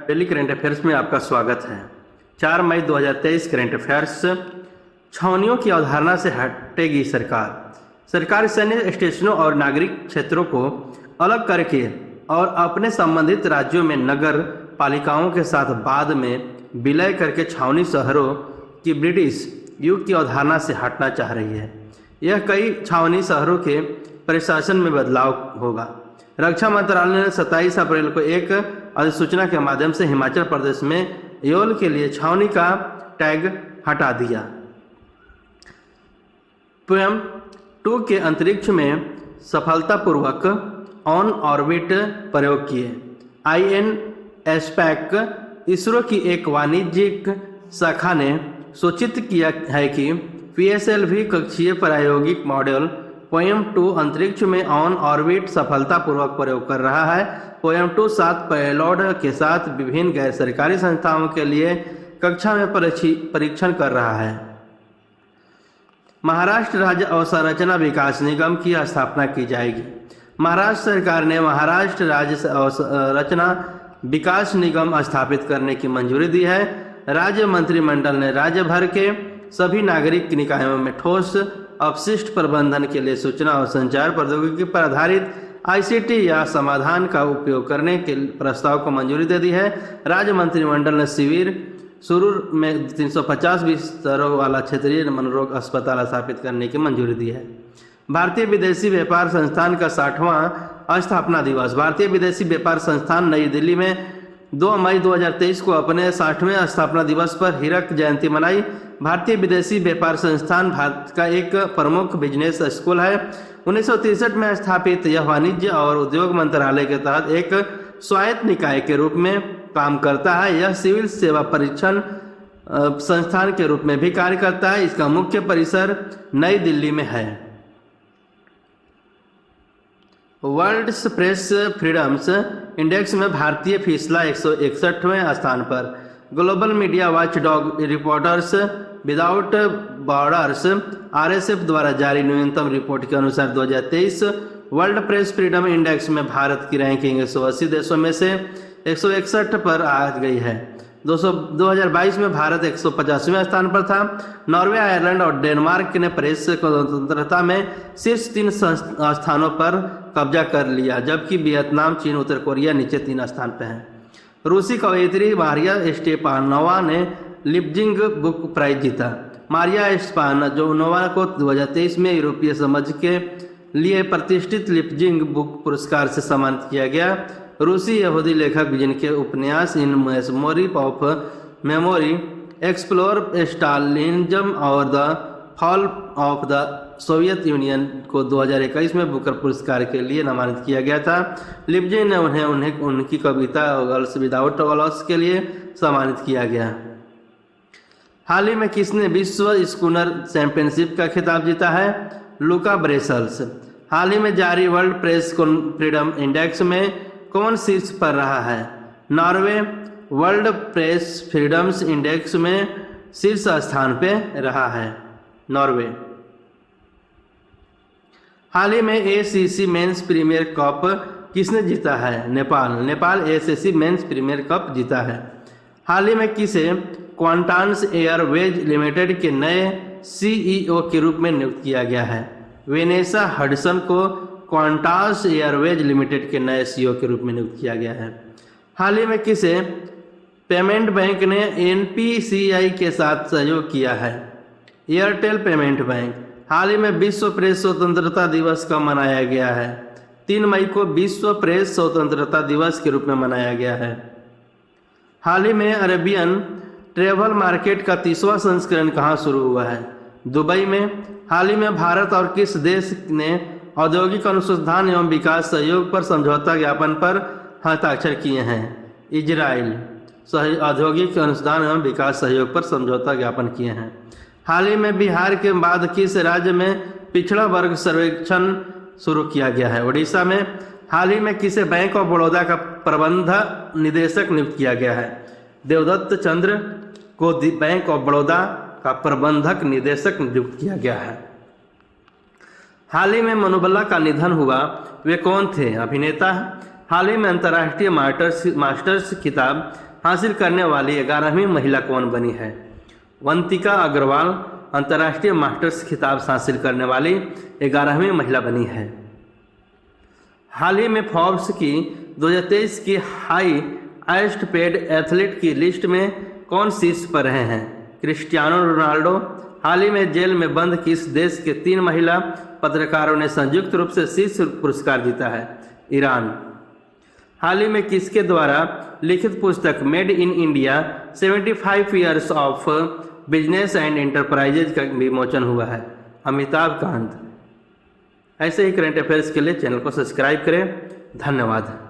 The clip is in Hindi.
डेली करंट अफेयर्स में आपका स्वागत है। 4 मई 2023 करंट अफेयर्स। छावनियों की अवधारणा से हटेगी सरकार सैन्य स्टेशनों और नागरिक क्षेत्रों को अलग करके और अपने संबंधित राज्यों में नगर पालिकाओं के साथ बाद में विलय करके छावनी शहरों की ब्रिटिश युग की अवधारणा से हटना चाह रही है। यह कई छावनी शहरों के प्रशासन में बदलाव होगा। रक्षा मंत्रालय ने 27 अप्रैल को एक अधिसूचना के माध्यम से हिमाचल प्रदेश में योल के लिए छावनी का टैग हटा दिया। PM 2 के अंतरिक्ष में सफलतापूर्वक ऑन ऑर्बिट प्रयोग किए। INSPAC इसरो की एक वाणिज्यिक शाखा ने सूचित किया है कि PSLV कक्षीय प्रायोगिक मॉड्यूल पोएम 2 अंतरिक्ष में ऑन ऑर्बिट सफलतापूर्वक प्रयोग कर रहा है। पोएम 2 7 पेलोड के साथ विभिन्न गैर सरकारी संस्थाओं के लिए कक्षा में परीक्षण कर रहा है। महाराष्ट्र राज्य अवसंरचना विकास निगम की स्थापना की जाएगी। महाराष्ट्र सरकार ने महाराष्ट्र राज्य अवसंरचना विकास निगम स्थापित करने की मंजूरी दी है। राज्य मंत्रिमंडल ने राज्य भर के सभी नागरिक निकायों में ठोस अपशिष्ट प्रबंधन के लिए सूचना और संचार प्रौद्योगिकी पर आधारित ICT या समाधान का उपयोग करने के प्रस्ताव को मंजूरी दे दी है। राज्य मंत्रिमंडल ने शिविर सुरूर में 350 बिस्तरों वाला क्षेत्रीय मनोरोग अस्पताल स्थापित करने की मंजूरी दी है। भारतीय विदेशी व्यापार संस्थान का 60वां स्थापना दिवस। भारतीय विदेशी व्यापार संस्थान नई दिल्ली में 2 मई 2023 को अपने 60वें स्थापना दिवस पर हीरक जयंती मनाई। भारतीय विदेशी व्यापार संस्थान भारत का एक प्रमुख बिजनेस स्कूल है। 1963 में स्थापित यह वाणिज्य और उद्योग मंत्रालय के तहत एक स्वायत्त निकाय के रूप में काम करता है। यह सिविल सेवा परीक्षण संस्थान के रूप में भी कार्य करता है। इसका मुख्य परिसर नई दिल्ली में है। वर्ल्ड प्रेस फ्रीडम्स इंडेक्स में भारतीय फिसला 161वें स्थान पर। Global media watch dog reporters without borders RSF द्वारा जारी न्यूनतम रिपोर्ट के अनुसार 2023 वर्ल्ड प्रेस फ्रीडम इंडेक्स में भारत की रैंकिंग 180 देशों में से 161 पर आ गई है। 2022 में भारत 150वें स्थान पर था। नॉर्वे, आयरलैंड और डेनमार्क ने प्रेस स्वतंत्रता में शीर्ष 3 स्थानों पर कब्जा कर लिया, जबकि वियतनाम, चीन, उत्तर कोरिया नीचे 3 स्थान पर हैं। रूसी कवयित्री मारिया स्टेपानोवा ने लिपजिंग बुक प्राइज जीता। मारिया स्टेपानोवा को 2023 में यूरोपीय समझ के लिए प्रतिष्ठित लिपजिंग बुक पुरस्कार से सम्मानित किया गया। रूसी यहूदी लेखक जिनके उपन्यास in memory of memory, explore Stalinism और the fall of the Soviet Union को 2021 में बुकर पुरस्कार के लिए नामांकित किया गया था। लिपजिंग ने उन्हें उनकी कविता गर्ल्स विदाउट वॉल्स के लिए सम्मानित किया गया। हाल ही में किसने विश्व स्कूनर चैंपियनशिप का खिताब जीता है? लुका ब्रेसल्स। हाल ही में जारी वर्ल्ड प्रेस फ्रीडम इंडेक्स में कौन शीर्ष पर रहा है? Norway world press freedoms index में शीर्ष स्थान पे रहा है। नॉर्वे। हाल ही में ACC मेंस प्रीमियर कप किसने जीता है? Nepal ACC men's premier cup जीता है। हाल ही में किसे क्वांटास एयरवेज लिमिटेड के नए CEO के रूप में नियुक्त किया गया है? वेनेसा हडसन को क्वांटास एयरवेज लिमिटेड के नए CEO के रूप में नियुक्त किया गया है। हाल ही में किसे पेमेंट बैंक ने NPCI के साथ सहयोग किया है? Airtel payment bank. हाल ही में विश्व प्रेस स्वतंत्रता दिवस कब मनाया गया है? 3 मई को विश्व प्रेस स्वतंत्रता दिवस के रूप में मनाया गया है। हाल ही में अरेबियन ट्रेवल मार्केट का 30वां संस्करण कहाँ शुरू हुआ है? दुबई में। हाल ही में भारत और किस देश ने औद्योगिक अनुसंधान एवं विकास सहयोग पर समझौता ज्ञापन पर हस्ताक्षर किए हैं? इजराइल औद्योगिक अनुसंधान एवं विकास सहयोग पर समझौता ज्ञापन किए हैं। हाल ही में बिहार के बाद किस राज्य में पिछड़ा वर्ग सर्वेक्षण शुरू किया गया है? उड़ीसा में। हाल ही में किसे बैंक ऑफ बड़ौदा का प्रबंध निदेशक नियुक्त किया गया है? देवदत्त चंद्र को बैंक ऑफ बड़ौदा का प्रबंधक निदेशक नियुक्त किया गया है। हाल ही में मनोबला का निधन हुआ। वे कौन थे? अभिनेता हाल ही में अंतर्राष्ट्रीय मास्टर्स खिताब हासिल करने वाली 11वीं महिला कौन बनी है? वंतिका अग्रवाल अंतर्राष्ट्रीय मास्टर्स खिताब हासिल करने वाली 11वीं महिला बनी है। हाल ही में फोर्ब्स की 2023 की हाईएस्ट पेड एथलीट की लिस्ट में कौन शीर्ष पर रहे हैं? Cristiano Ronaldo. हाल ही में जेल में बंद किस देश के 3 महिला पत्रकारों ने संयुक्त रूप से शीर्ष पुरस्कार जीता है? ईरान। हाल ही में किसके द्वारा लिखित पुस्तक made in India 75 years of business and enterprises का विमोचन हुआ है? अमिताभ कांत। ऐसे ही करंट अफेयर्स के लिए चैनल को सब्सक्राइब करें। धन्यवाद।